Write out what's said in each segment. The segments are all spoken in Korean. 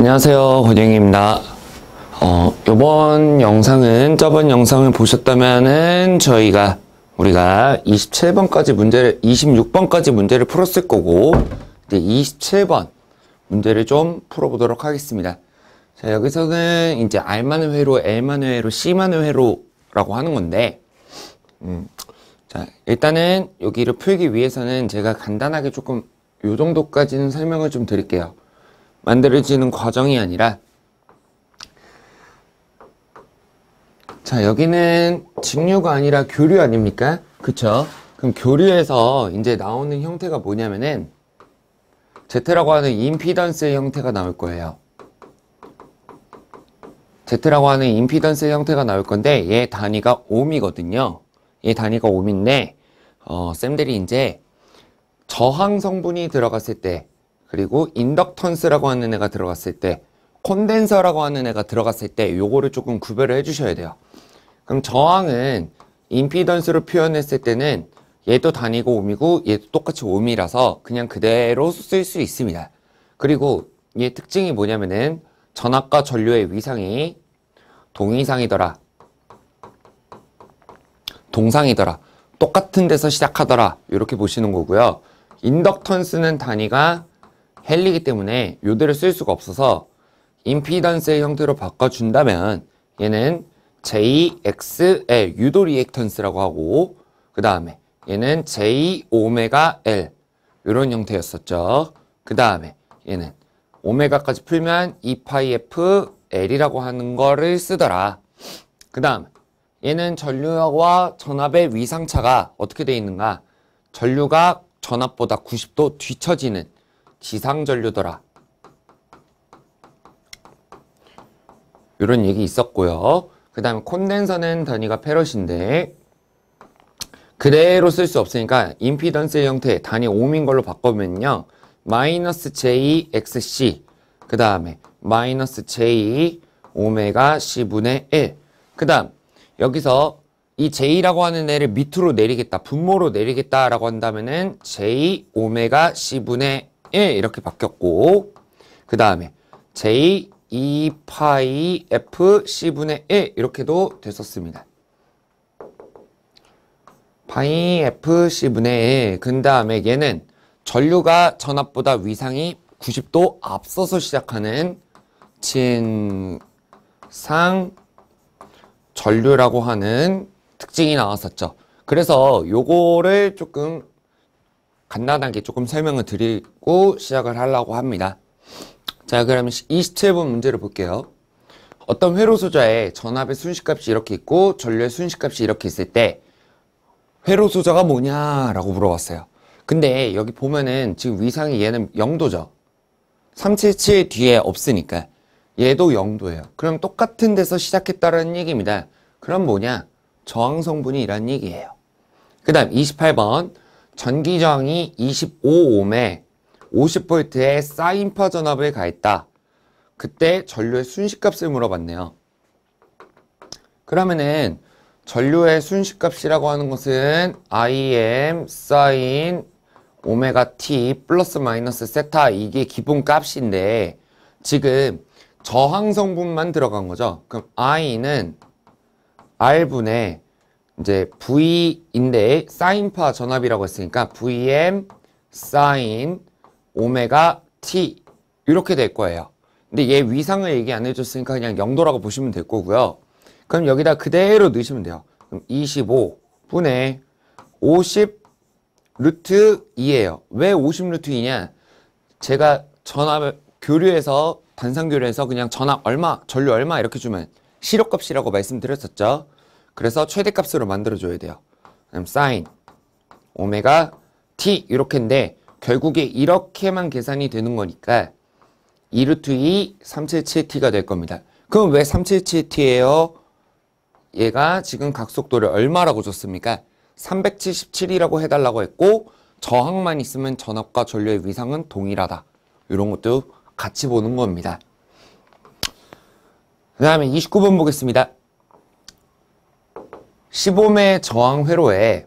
안녕하세요, 권영입니다. 요번 영상은 저번 영상을 보셨다면은 우리가 26번까지 문제를 풀었을 거고, 이제 27번 문제를 좀 풀어보도록 하겠습니다. 자, 여기서는 이제 R만의 회로, L만의 회로, C만의 회로라고 하는 건데, 자, 일단은 여기를 풀기 위해서는 제가 간단하게 조금 요 정도까지는 설명을 좀 드릴게요. 만들어지는 과정이 아니라, 자, 여기는 직류가 아니라 교류 아닙니까? 그쵸? 그럼 교류에서 이제 나오는 형태가 뭐냐면은 Z라고 하는 임피던스의 형태가 나올 거예요. Z라고 하는 임피던스의 형태가 나올 건데 얘 단위가 옴이거든요. 얘 단위가 옴인데 쌤들이 이제 저항 성분이 들어갔을 때, 그리고 인덕턴스라고 하는 애가 들어갔을 때, 콘덴서라고 하는 애가 들어갔을 때 요거를 조금 구별을 해주셔야 돼요. 그럼 저항은 임피던스로 표현했을 때는 얘도 단위가 옴이고 얘도 똑같이 옴이라서 그냥 그대로 쓸 수 있습니다. 그리고 얘 특징이 뭐냐면은 전압과 전류의 위상이 동이상이더라, 동상이더라, 똑같은 데서 시작하더라, 이렇게 보시는 거고요. 인덕턴스는 단위가 헬리기 때문에 요대로 쓸 수가 없어서 임피던스의 형태로 바꿔준다면 얘는 JXL 유도 리액턴스라고 하고, 그 다음에 얘는 J오메가 L 이런 형태였었죠. 그 다음에 얘는 오메가까지 풀면 2파이FL이라고 하는 거를 쓰더라. 그 다음 얘는 전류와 전압의 위상차가 어떻게 되어 있는가? 전류가 전압보다 90도 뒤처지는 지상전류더라, 이런 얘기 있었고요. 그 다음에 콘덴서는 단위가 페럿인데 그대로 쓸 수 없으니까 임피던스의 형태 단위 옴인 걸로 바꾸면요, 마이너스 JXC, 그 다음에 마이너스 J 오메가 C분의 1. 그 다음 여기서 이 J라고 하는 애를 밑으로 내리겠다, 분모로 내리겠다라고 한다면은 J 오메가 C분의 1 이렇게 바뀌었고, 그 다음에 J 2파이 F C분의 1 이렇게도 됐었습니다. 파이 F C분의 1. 그 다음에 얘는 전류가 전압보다 위상이 90도 앞서서 시작하는 진상 전류라고 하는 특징이 나왔었죠. 그래서 요거를 조금 간단하게 조금 설명을 드리고 시작을 하려고 합니다. 자, 그러면 27번 문제를 볼게요. 어떤 회로 소자의 전압의 순식값이 이렇게 있고 전류의 순식값이 이렇게 있을 때 회로 소자가 뭐냐라고 물어봤어요. 근데 여기 보면은 지금 위상이 얘는 0도죠. 377 뒤에 없으니까 얘도 0도예요. 그럼 똑같은 데서 시작했다라는 얘기입니다. 그럼 뭐냐? 저항 성분이란 얘기예요. 그 다음 28번 전기 저항이 25옴에 50V의 사인파 전압을 가했다. 그때 전류의 순식값을 물어봤네요. 그러면은 전류의 순식값이라고 하는 것은 IM 사인 오메가 T 플러스 마이너스 세타, 이게 기본 값인데 지금 저항 성분만 들어간 거죠. 그럼 I는 R분의 이제 V인데 사인파 전압이라고 했으니까 VM 사인 오메가 T 이렇게 될 거예요. 근데 얘 위상을 얘기 안 해줬으니까 그냥 0도라고 보시면 될 거고요. 그럼 여기다 그대로 넣으시면 돼요. 그럼 25분의 50 루트 2예요. 왜 50 루트 2냐? 제가 전압을 교류해서 단상 교류해서 그냥 전압 얼마, 전류 얼마 이렇게 주면 실효값이라고 말씀드렸었죠. 그래서 최대값으로 만들어줘야 돼요. 그럼 사인 오메가 T 이렇게인데 결국에 이렇게만 계산이 되는 거니까 2루트 2 377T가 될 겁니다. 그럼 왜 377T예요? 얘가 지금 각속도를 얼마라고 줬습니까? 377이라고 해달라고 했고 저항만 있으면 전압과 전류의 위상은 동일하다. 이런 것도 같이 보는 겁니다. 그 다음에 29번 보겠습니다. 15매 저항 회로에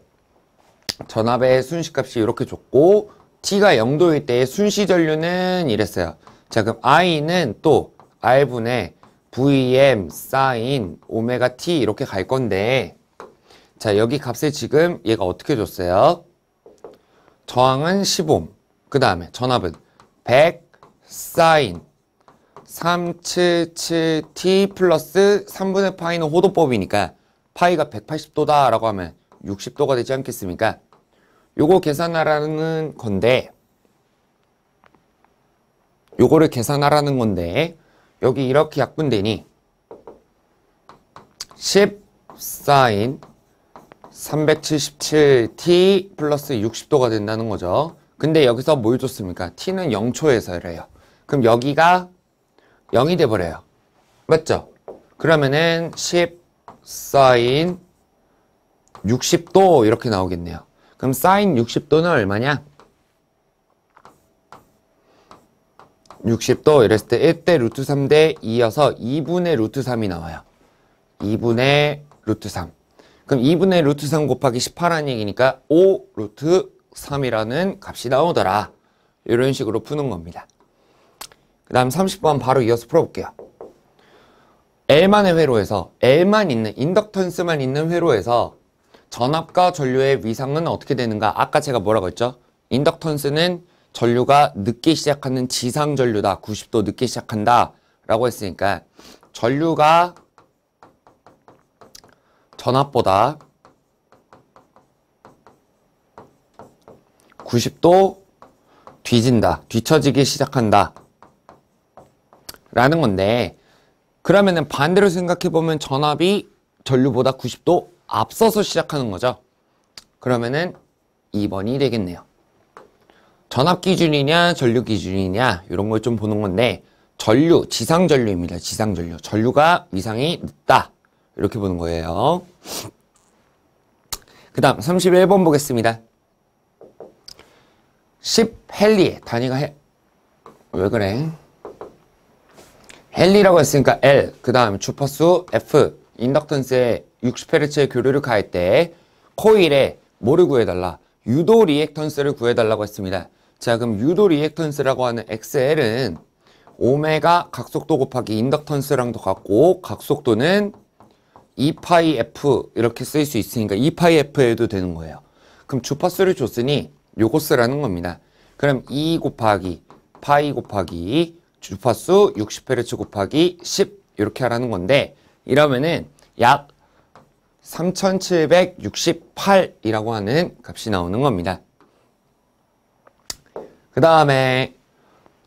전압의 순식값이 이렇게 줬고 T가 0도일 때의 순시 전류는 이랬어요. 자, 그럼 I는 또 R분의 VM 사인 오메가 T 이렇게 갈 건데, 자, 여기 값을 지금 얘가 어떻게 줬어요? 저항은 10옴. 그 다음에 전압은 100 사인 377T 플러스 3분의 파이는 호도법이니까 파이가 180도다 라고 하면 60도가 되지 않겠습니까? 요거 계산하라는 건데, 요거를 계산하라는 건데, 여기 이렇게 약분되니 10 사인 377T 플러스 60도가 된다는 거죠. 근데 여기서 뭘 줬습니까? T는 0초에서래요. 그럼 여기가 0이 돼버려요. 맞죠? 그러면은 10 사인 60도 이렇게 나오겠네요. 그럼 사인 60도는 얼마냐? 60도 이랬을 때 1대 루트 3대 2여서 2분의 루트 3이 나와요. 2분의 루트 3. 그럼 2분의 루트 3 곱하기 18하는 얘기니까 5 루트 3이라는 값이 나오더라. 이런 식으로 푸는 겁니다. 그 다음 30번 바로 이어서 풀어볼게요. L만의 회로에서 L만 있는, 인덕턴스만 있는 회로에서 전압과 전류의 위상은 어떻게 되는가? 아까 제가 뭐라고 했죠? 인덕턴스는 전류가 늦게 시작하는 지상 전류다. 90도 늦게 시작한다. 라고 했으니까 전류가 전압보다 90도 뒤진다. 뒤처지기 시작한다. 라는 건데, 그러면은 반대로 생각해보면 전압이 전류보다 90도 앞서서 시작하는 거죠. 그러면은 2번이 되겠네요. 전압 기준이냐 전류 기준이냐 이런 걸 좀 보는 건데, 전류, 지상 전류입니다. 지상 전류. 전류가 위상이 늦다. 이렇게 보는 거예요. 그 다음 31번 보겠습니다. 10 헬리에 단위가 왜 그래? 헬리라고 했으니까 L, 그 다음 주파수 F, 인덕턴스에 60Hz의 교류를 가할 때 코일에 뭐를 구해달라? 유도 리액턴스를 구해달라고 했습니다. 자, 그럼 유도 리액턴스라고 하는 XL은 오메가 각속도 곱하기 인덕턴스랑도 같고, 각속도는 2파이 F 이렇게 쓸 수 있으니까 2파이 F 해도 되는 거예요. 그럼 주파수를 줬으니 요거 쓰라는 겁니다. 그럼 2 곱하기 파이 곱하기 주파수 60Hz 곱하기 10 이렇게 하라는 건데, 이러면은 약 3768이라고 하는 값이 나오는 겁니다. 그 다음에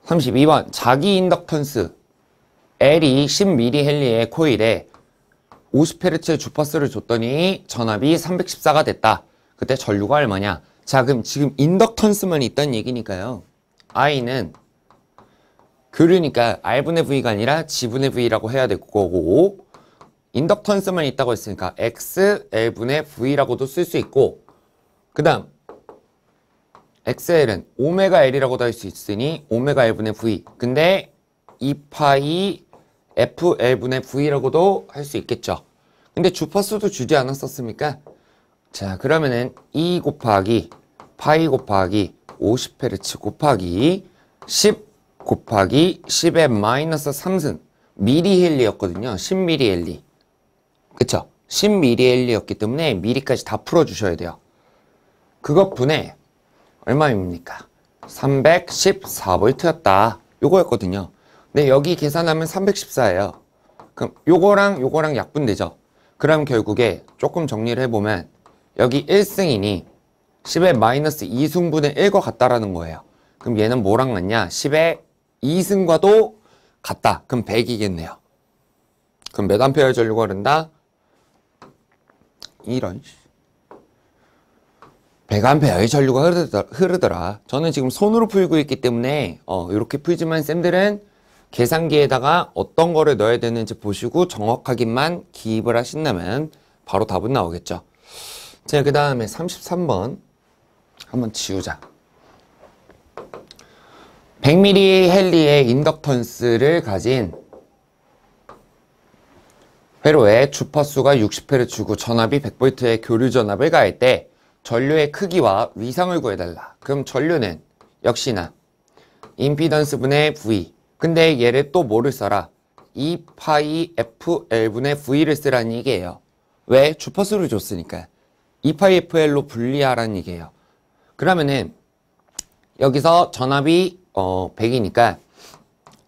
32번 자기 인덕턴스 L이 10mH의 코일에 50Hz의 주파수를 줬더니 전압이 314가 됐다. 그때 전류가 얼마냐? 자, 그럼 지금 인덕턴스만 있다는 얘기니까요. I는 교류니까 R분의 V가 아니라 G분의 V라고 해야 될 거고, 인덕턴스만 있다고 했으니까 X, L분의 V라고도 쓸 수 있고, 그 다음 XL은 오메가 L이라고도 할 수 있으니 오메가 L분의 V. 근데 2파이 FL분의 V라고도 할 수 있겠죠. 근데 주파수도 주지 않았었습니까? 자, 그러면은 2 곱하기 파이 곱하기 50Hz 곱하기 10 곱하기 10의 마이너스 3승 미리헬리였거든요. 10mH. 그쵸? 10mH였기 때문에 미리까지 다 풀어주셔야 돼요. 그것 분의 얼마입니까? 314V였다. 요거였거든요. 근데 여기 계산하면 314예요. 그럼 요거랑 약분되죠. 그럼 결국에 조금 정리를 해보면 여기 1승이니 10의 마이너스 2승분의 1과 같다라는 거예요. 그럼 얘는 뭐랑 같냐? 10의 2승과도 같다. 그럼 100이겠네요. 그럼 몇 암페어 전류가 흐른다? 이런 100A의 전류가 흐르더라. 저는 지금 손으로 풀고 있기 때문에 이렇게 풀지만 쌤들은 계산기에다가 어떤 거를 넣어야 되는지 보시고 정확하게만 기입을 하신다면 바로 답은 나오겠죠. 자, 그 다음에 33번 한번 지우자. 100mH의 인덕턴스를 가진 회로에 주파수가 60Hz고 전압이 100V의 교류 전압을 가할 때 전류의 크기와 위상을 구해달라. 그럼 전류는 역시나 임피던스 분의 V, 근데 얘를 또 뭐를 써라? 2파이 FL분의 V를 쓰라는 얘기예요. 왜? 주파수를 줬으니까. 2파이 FL로 분리하라는 얘기예요. 그러면은 여기서 전압이 100이니까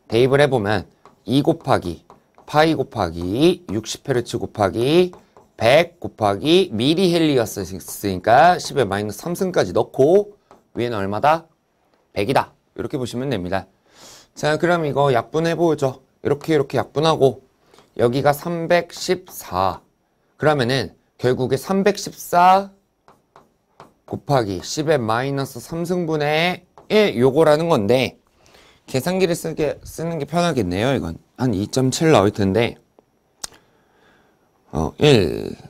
대입을 해보면 2 곱하기 파이 곱하기 60Hz 곱하기 100 곱하기 미리헬리였으니까 10의 마이너스 3승까지 넣고 위에는 얼마다? 100이다. 이렇게 보시면 됩니다. 자, 그럼 이거 약분해보죠. 이렇게 약분하고 여기가 314. 그러면은 결국에 314 곱하기 10의 마이너스 3승분의 1 요거라는 건데 계산기를 쓰는 게 편하겠네요. 이건 한 2.7 나올 텐데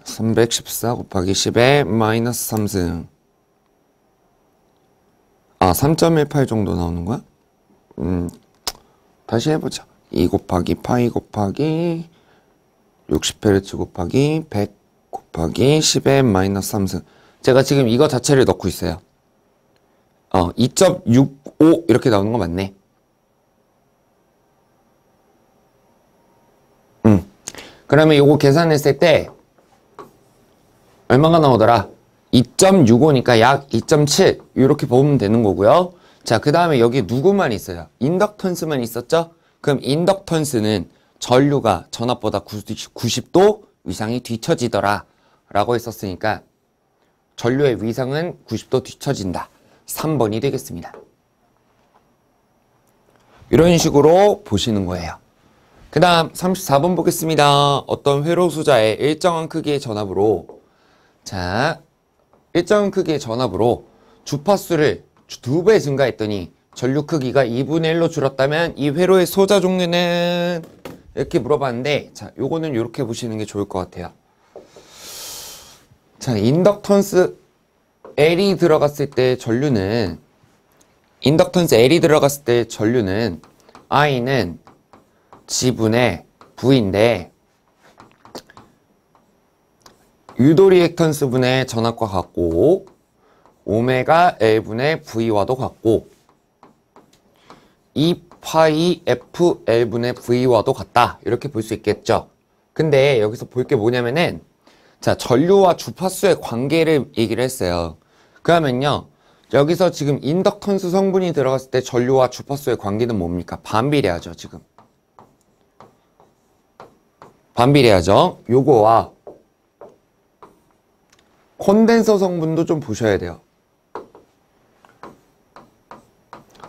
314 곱하기 10의 마이너스 3승 3.18 정도 나오는 거야? 다시 해보자. 2 곱하기 파이 곱하기 60Hz 곱하기 100 곱하기 10의 마이너스 3승. 제가 지금 이거 자체를 넣고 있어요. 2.65 이렇게 나오는 거 맞네. 그러면 요거 계산했을 때 얼마가 나오더라? 2.65니까 약 2.7 이렇게 보면 되는 거고요. 자, 그 다음에 여기 누구만 있어요? 인덕턴스만 있었죠? 그럼 인덕턴스는 전류가 전압보다 90도 위상이 뒤처지더라 라고 했었으니까 전류의 위상은 90도 뒤처진다. 3번이 되겠습니다. 이런 식으로 보시는 거예요. 그 다음 34번 보겠습니다. 어떤 회로 수자의 일정한 크기의 전압으로 일정한 크기의 전압으로 주파수를 2배 증가했더니 전류 크기가 2분의 1로 줄었다면 이 회로의 소자 종류는 이렇게 물어봤는데 자, 요거는 이렇게 보시는 게 좋을 것 같아요. 자, 인덕턴스 L이 들어갔을 때 전류는 I는 G분의 V인데 유도 리액턴스 분의 전압과 같고 오메가 L분의 V와도 같고 2파이 FL분의 V와도 같다. 이렇게 볼 수 있겠죠. 근데 여기서 볼 게 뭐냐면은 자, 전류와 주파수의 관계를 얘기를 했어요. 그러면요. 여기서 지금 인덕턴스 성분이 들어갔을 때 전류와 주파수의 관계는 뭡니까? 반비례하죠, 지금. 반비례하죠. 요거와 콘덴서 성분도 좀 보셔야 돼요.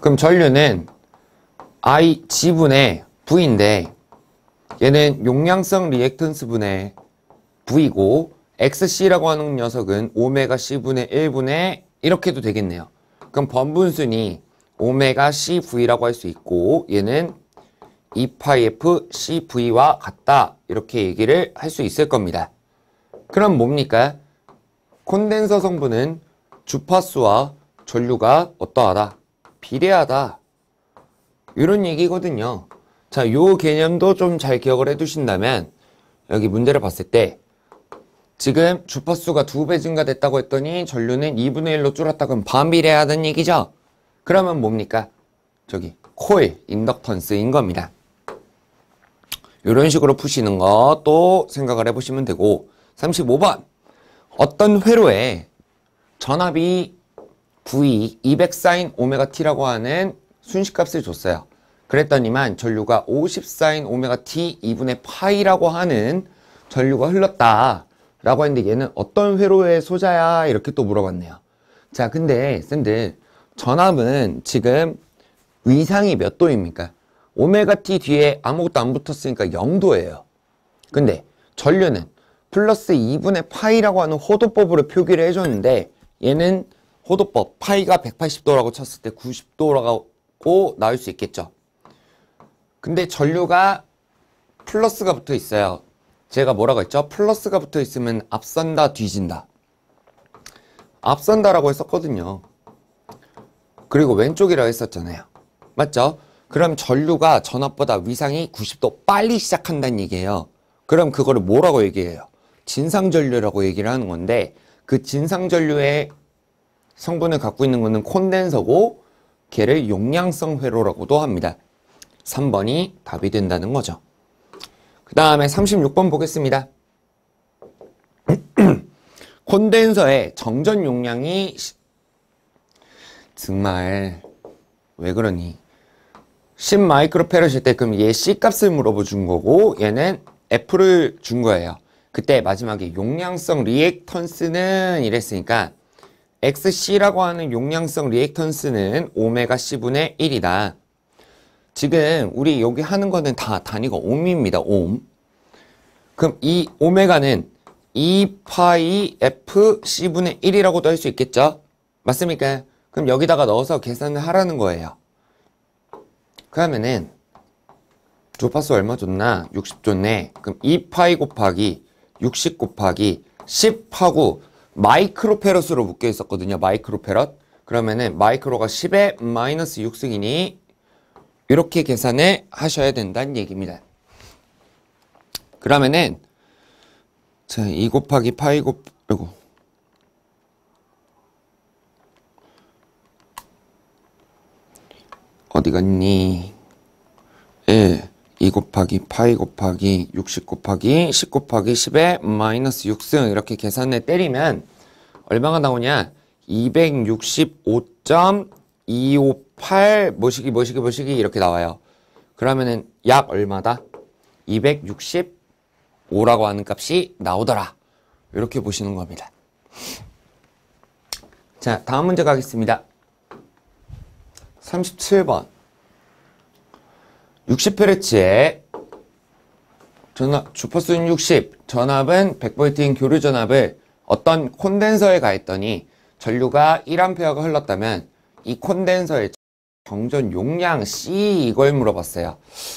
그럼 전류는 G분의 V인데 얘는 용량성 리액턴스 분의 V고 XC라고 하는 녀석은 오메가 C분의 1분의 이렇게 도 되겠네요. 그럼 번분순이 오메가 CV라고 할 수 있고 얘는 2파이F CV와 같다. 이렇게 얘기를 할 수 있을 겁니다. 그럼 뭡니까? 콘덴서 성분은 주파수와 전류가 어떠하다? 비례하다. 이런 얘기거든요. 자, 요 개념도 좀 잘 기억을 해두신다면 여기 문제를 봤을 때 지금 주파수가 2배 증가됐다고 했더니 전류는 2분의 1로 줄었다. 그럼 반비례하다는 얘기죠? 그러면 뭡니까? 저기 코일, 인덕턴스인 겁니다. 이런 식으로 푸시는 거 또 생각을 해보시면 되고 35번 어떤 회로에 전압이 V 200sin 오메가 t라고 하는 순식값을 줬어요. 그랬더니만 전류가 50sin 오메가 t 2분의 파이라고 하는 전류가 흘렀다 라고 했는데 얘는 어떤 회로의 소자야? 이렇게 또 물어봤네요. 자, 근데 쌤들 전압은 지금 위상이 몇 도입니까? 오메가 t 뒤에 아무것도 안 붙었으니까 0도예요. 근데 전류는 플러스 2분의 파이라고 하는 호도법으로 표기를 해줬는데 얘는 호도법 파이가 180도라고 쳤을 때 90도라고 나올 수 있겠죠. 근데 전류가 플러스가 붙어 있어요. 제가 뭐라고 했죠? 플러스가 붙어 있으면 앞선다, 뒤진다. 앞선다라고 했었거든요. 그리고 왼쪽이라고 했었잖아요. 맞죠? 그럼 전류가 전압보다 위상이 90도 빨리 시작한다는 얘기예요. 그럼 그거를 뭐라고 얘기해요? 진상전류라고 얘기를 하는 건데 그 진상전류의 성분을 갖고 있는 거는 콘덴서고 걔를 용량성 회로라고도 합니다. 3번이 답이 된다는 거죠. 그 다음에 36번 보겠습니다. 콘덴서의 정전 용량이 정말 왜 그러니? 10 마이크로페럿일 때 그럼 얘 C 값을 물어봐 준 거고 얘는 F를 준 거예요. 그때 마지막에 용량성 리액턴스는 이랬으니까 XC라고 하는 용량성 리액턴스는 오메가 C분의 1이다. 지금 우리 여기 하는 거는 다 단위가 옴입니다. 옴. 그럼 이 오메가는 2파이 F C분의 1이라고도 할 수 있겠죠? 맞습니까? 그럼 여기다가 넣어서 계산을 하라는 거예요. 그러면은 주파수 얼마 줬나? 60 줬네. 그럼 2파이 곱하기 60 곱하기 10하고 마이크로페럿으로 묶여 있었거든요. 마이크로페럿. 그러면은 마이크로가 10에 마이너스 6승이니 이렇게 계산을 하셔야 된다는 얘기입니다. 그러면은 자, 2 곱하기 파이 이거 어디 갔니? 2 곱하기 파이 곱하기 60 곱하기 10 곱하기 10에 마이너스 6승 이렇게 계산을 때리면 얼마가 나오냐? 265.258 뭐시기 이렇게 나와요. 그러면은 약 얼마다? 265라고 하는 값이 나오더라. 이렇게 보시는 겁니다. 자, 다음 문제 가겠습니다. 37번 60Hz의 주파수는 60, 전압은 100V인 교류 전압을 어떤 콘덴서에 가했더니 전류가 1A가 흘렀다면 이 콘덴서의 정전 용량 C 이걸 물어봤어요.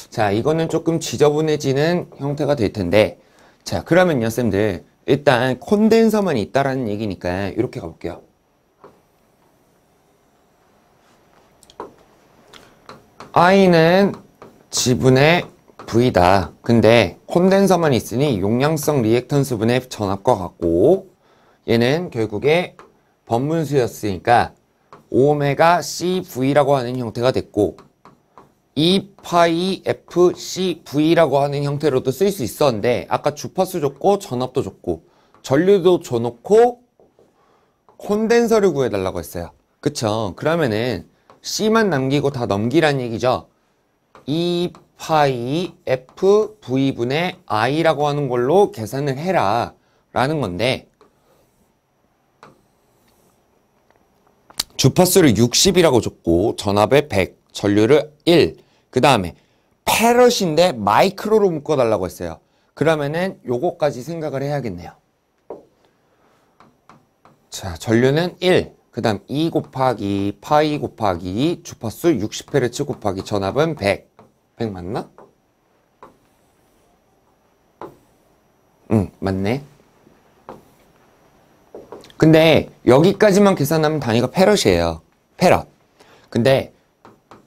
자, 이거는 조금 지저분해지는 형태가 될 텐데 자, 그러면요 쌤들 일단 콘덴서만 있다라는 얘기니까 이렇게 가볼게요. I는 G분의 V다. 근데 콘덴서만 있으니 용량성 리액턴스 분의 전압과 같고 얘는 결국에 번분수였으니까 오메가 CV라고 하는 형태가 됐고 2파이 FCV라고 하는 형태로도 쓸 수 있었는데 아까 주파수 줬고 전압도 줬고 전류도 줘놓고 콘덴서를 구해달라고 했어요. 그쵸? 그러면은 C만 남기고 다 넘기란 얘기죠. 2파이 FV분의 I라고 하는 걸로 계산을 해라 라는 건데 주파수를 60이라고 줬고 전압을 100, 전류를 1, 그 다음에 페럿인데 마이크로로 묶어달라고 했어요. 그러면은 요거까지 생각을 해야겠네요. 자, 전류는 1, 그 다음 2 곱하기 파이 곱하기 주파수 60Hz 곱하기 전압은 100. 100 맞나? 응, 맞네. 근데 여기까지만 계산하면 단위가 페럿이에요. 페럿. 근데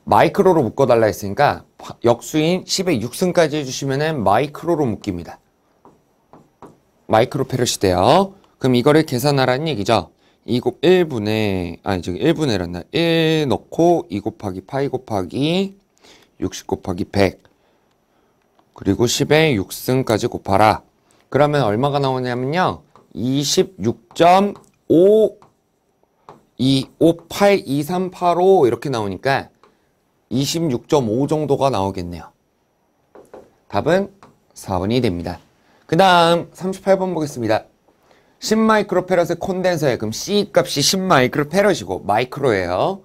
마이크로로 묶어달라 했으니까 역수인 10의 6승까지 해주시면은 마이크로로 묶입니다. 마이크로 페럿이 돼요. 그럼 이거를 계산하라는 얘기죠. 2 곱 1분의 아니 저기 1분의란다. 1 넣고 2 곱하기 파이 곱하기 60 곱하기 100 그리고 10의 6승까지 곱하라. 그러면 얼마가 나오냐면요. 26.5282385 이렇게 나오니까 26.5 정도가 나오겠네요. 답은 4번이 됩니다. 그 다음 38번 보겠습니다. 10마이크로페럿의 콘덴서에 그럼 C 값이 10마이크로페럿이고 마이크로예요.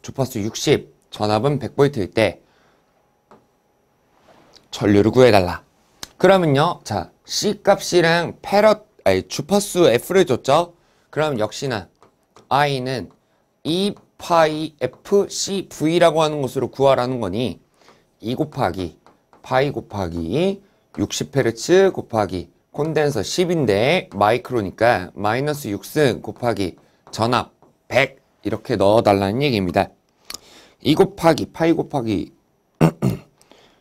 주파수 60, 전압은 100V일 때 전류를 구해달라. 그러면요, 자 C 값이랑 주파수 F를 줬죠? 그럼 역시나 I는 2파이 FCV라고 하는 것으로 구하라는 거니 2 곱하기 파이 곱하기 60Hz 곱하기 콘덴서 10인데 마이크로니까 마이너스 6승 곱하기 전압 100 이렇게 넣어달라는 얘기입니다. 2 곱하기 파이 곱하기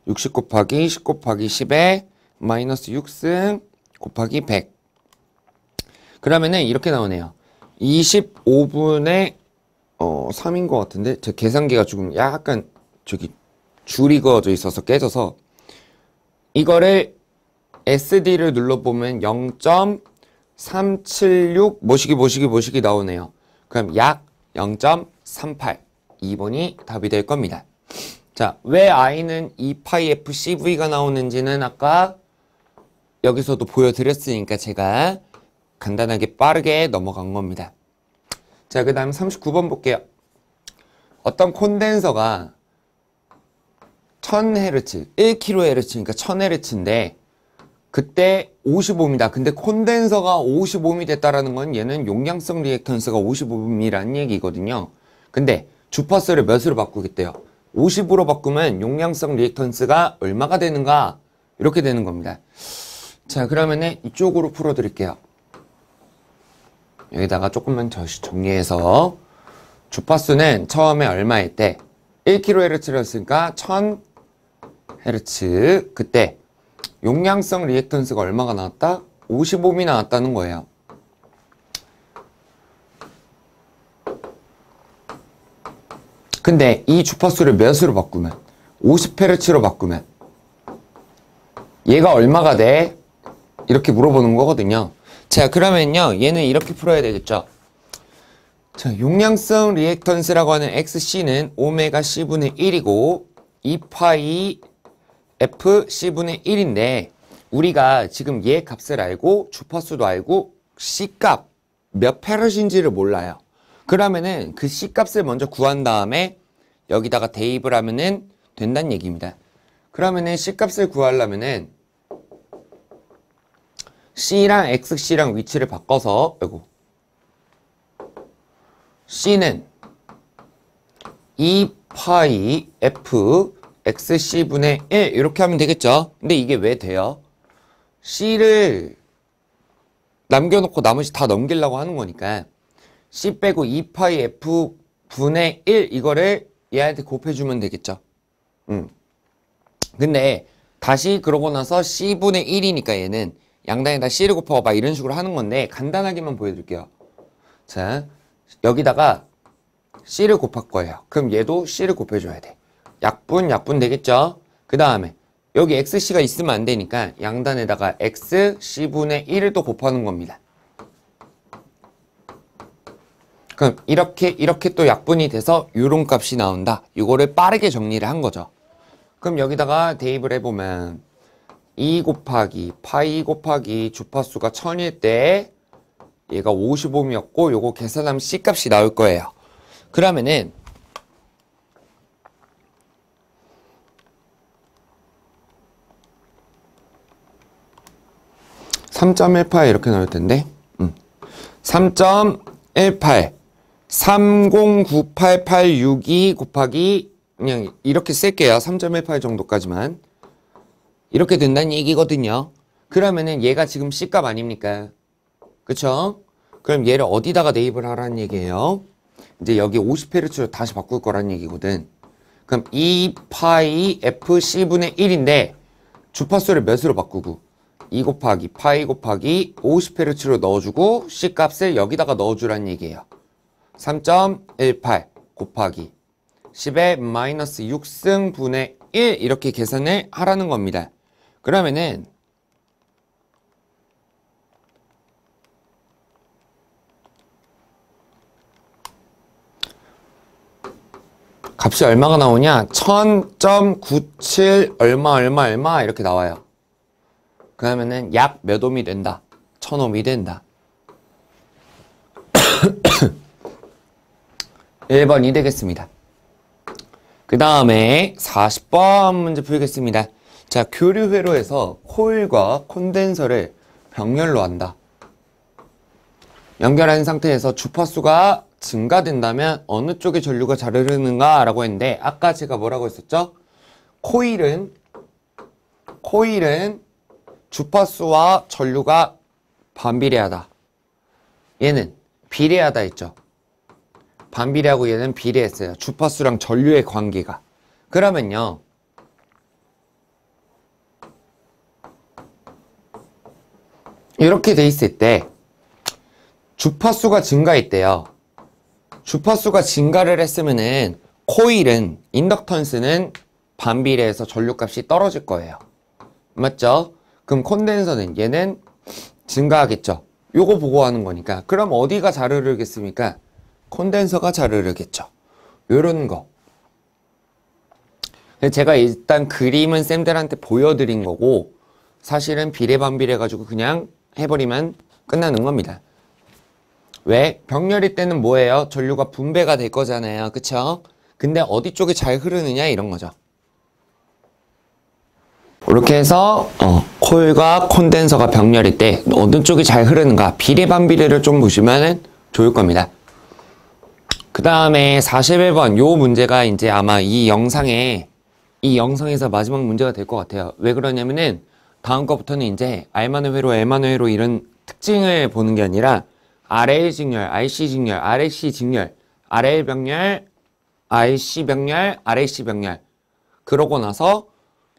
60 곱하기 10 곱하기 10에 마이너스 6승 곱하기 100 그러면은 이렇게 나오네요. 25분의 3인 것 같은데 제 계산기가 조금 약간 저기 줄이 그어져 있어서 깨져서 이거를 SD를 눌러보면 0.376 뭐시기 나오네요. 그럼 약 0.38 2번이 답이 될 겁니다. 자, 왜 I는 2πfCV가 나오는지는 아까 여기서도 보여드렸으니까 제가 간단하게 빠르게 넘어간 겁니다. 자, 그 다음 39번 볼게요. 어떤 콘덴서가 1000Hz, 1kHz니까 1000Hz인데 그때 55입니다. 근데 콘덴서가 55이 됐다라는 건 얘는 용량성 리액턴스가 55이라는 얘기거든요. 근데 주파수를 몇으로 바꾸겠대요? 50으로 바꾸면 용량성 리액턴스가 얼마가 되는가? 이렇게 되는 겁니다. 자, 그러면은 이쪽으로 풀어드릴게요. 여기다가 조금만 정리해서 주파수는 처음에 얼마일 때 1kHz였으니까 1000Hz 그때 용량성 리액턴스가 얼마가 나왔다? 55이 나왔다는 거예요. 근데 이 주파수를 몇으로 바꾸면 50Hz로 바꾸면 얘가 얼마가 돼? 이렇게 물어보는 거거든요. 자, 그러면요 얘는 이렇게 풀어야 되겠죠. 자, 용량성 리액턴스라고 하는 XC는 오메가 C분의 1이고 2파이 F C분의 1인데 우리가 지금 얘 값을 알고 주파수도 알고 C 값 몇 페르신지를 몰라요. 그러면은 그 C 값을 먼저 구한 다음에 여기다가 대입을 하면은 된다는 얘기입니다. 그러면은 C 값을 구하려면은 C랑 XC랑 위치를 바꿔서 C는 2파이 F XC분의 1 이렇게 하면 되겠죠. 근데 이게 왜 돼요? C를 남겨놓고 나머지 다 넘기려고 하는 거니까 C 빼고 2파이 F 분의 1 이거를 얘한테 곱해주면 되겠죠. 근데 다시 그러고 나서 C분의 1이니까 얘는 양단에다 C를 곱하고 막 이런 식으로 하는 건데 간단하게만 보여드릴게요. 자, 여기다가 C를 곱할 거예요. 그럼 얘도 C를 곱해줘야 돼. 약분 되겠죠? 그 다음에 여기 XC가 있으면 안 되니까 양단에다가 XC분의 1을 또 곱하는 겁니다. 그럼 이렇게 또 약분이 돼서 요런 값이 나온다. 이거를 빠르게 정리를 한 거죠. 그럼 여기다가 대입을 해보면 2 곱하기 파이 곱하기 주파수가 1000일 때 얘가 55였고 요거 계산하면 C 값이 나올 거예요. 그러면은 3.18 이렇게 나올 텐데 3.18 309882 곱하기 그냥 이렇게 쓸게요. 3.18 정도까지만 이렇게 된다는 얘기거든요. 그러면은 얘가 지금 C값 아닙니까? 그쵸? 그럼 얘를 어디다가 대입을 하라는 얘기예요? 이제 여기 50Hz로 다시 바꿀 거란 얘기거든. 그럼 2파이 FC분의 1인데 주파수를 몇으로 바꾸고 2 곱하기 파이 곱하기 50Hz로 넣어주고 C값을 여기다가 넣어주란 얘기예요. 3.18 곱하기 10의 마이너스 6승분의 1 이렇게 계산을 하라는 겁니다. 그러면은 값이 얼마가 나오냐? 1000.97 얼마 이렇게 나와요. 그러면은 약 몇 옴이 된다? 1000옴이 된다. 1번이 되겠습니다. 그 다음에 40번 문제 풀겠습니다. 자, 교류 회로에서 코일과 콘덴서를 병렬로 한다. 연결한 상태에서 주파수가 증가된다면 어느 쪽의 전류가 잘 흐르는가 라고 했는데 아까 제가 뭐라고 했었죠? 코일은 주파수와 전류가 반비례하다. 얘는 비례하다 했죠. 반비례하고 얘는 비례했어요. 주파수랑 전류의 관계가. 그러면요. 이렇게 돼 있을 때 주파수가 증가했대요. 주파수가 증가를 했으면은 코일은 인덕턴스는 반비례해서 전류값이 떨어질 거예요. 맞죠? 그럼 콘덴서는 얘는 증가하겠죠. 요거 보고 하는 거니까. 그럼 어디가 잘 흐르겠습니까? 콘덴서가 잘 흐르겠죠. 요런 거. 제가 일단 그림은 쌤들한테 보여드린 거고 사실은 비례 반비례 가지고 그냥 해버리면 끝나는 겁니다. 왜? 병렬이 때는 뭐예요? 전류가 분배가 될 거잖아요. 그쵸? 근데 어디 쪽이 잘 흐르느냐 이런 거죠. 이렇게 해서 코일과 콘덴서가 병렬일 때 어느 쪽이 잘 흐르는가 비례 반비례를 좀 보시면 좋을 겁니다. 그 다음에 41번 요 문제가 이제 아마 이 영상에서 마지막 문제가 될 것 같아요. 왜 그러냐면은 다음 거부터는 이제 R만의 회로, L만의 회로 이런 특징을 보는 게 아니라 RL 직렬, RC 직렬, RLC 직렬, RL 병렬, RC 병렬, RLC 병렬 그러고 나서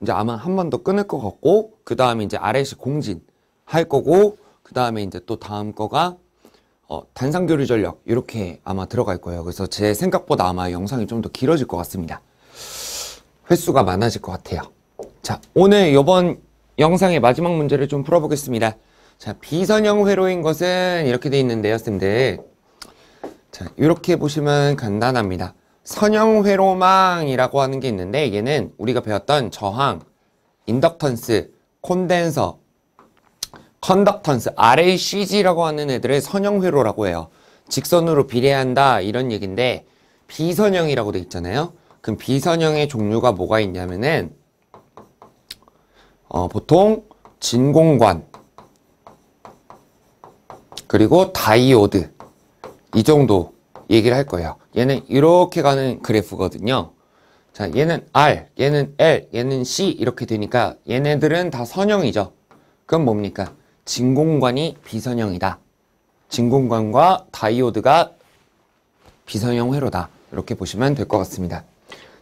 이제 아마 한 번 더 끊을 것 같고 그 다음에 이제 RLC 공진 할 거고 그 다음에 이제 또 다음 거가 단상교류 전력 이렇게 아마 들어갈 거예요. 그래서 제 생각보다 아마 영상이 좀 더 길어질 것 같습니다. 횟수가 많아질 것 같아요. 자, 오늘 이번 영상의 마지막 문제를 좀 풀어보겠습니다. 자, 비선형 회로인 것은 이렇게 돼 있는데요, 쌤들. 자, 이렇게 보시면 간단합니다. 선형 회로망이라고 하는 게 있는데 얘는 우리가 배웠던 저항, 인덕턴스, 콘덴서, 컨덕턴스, RLCG라고 하는 애들을 선형 회로라고 해요. 직선으로 비례한다 이런 얘기인데 비선형이라고 돼 있잖아요. 그럼 비선형의 종류가 뭐가 있냐면은 보통 진공관 그리고 다이오드 이 정도 얘기를 할 거예요. 얘는 이렇게 가는 그래프거든요. 자, 얘는 R, 얘는 L, 얘는 C 이렇게 되니까 얘네들은 다 선형이죠. 그럼 뭡니까? 진공관이 비선형이다. 진공관과 다이오드가 비선형 회로다. 이렇게 보시면 될 것 같습니다.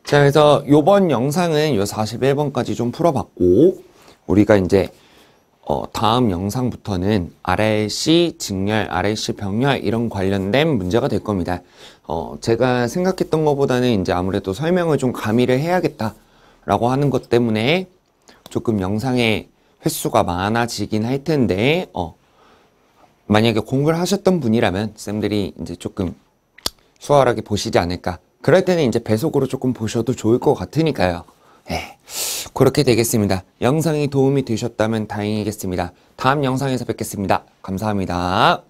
자, 그래서 요번 영상은 요 41번까지 좀 풀어봤고 우리가 이제 다음 영상부터는 RLC 직렬, RLC 병렬 이런 관련된 문제가 될 겁니다. 제가 생각했던 것보다는 이제 아무래도 설명을 좀 가미를 해야겠다라고 하는 것 때문에 조금 영상의 횟수가 많아지긴 할 텐데 만약에 공부를 하셨던 분이라면 쌤들이 이제 조금 수월하게 보시지 않을까. 그럴 때는 이제 배속으로 조금 보셔도 좋을 것 같으니까요. 네, 그렇게 되겠습니다. 영상이 도움이 되셨다면 다행이겠습니다. 다음 영상에서 뵙겠습니다. 감사합니다.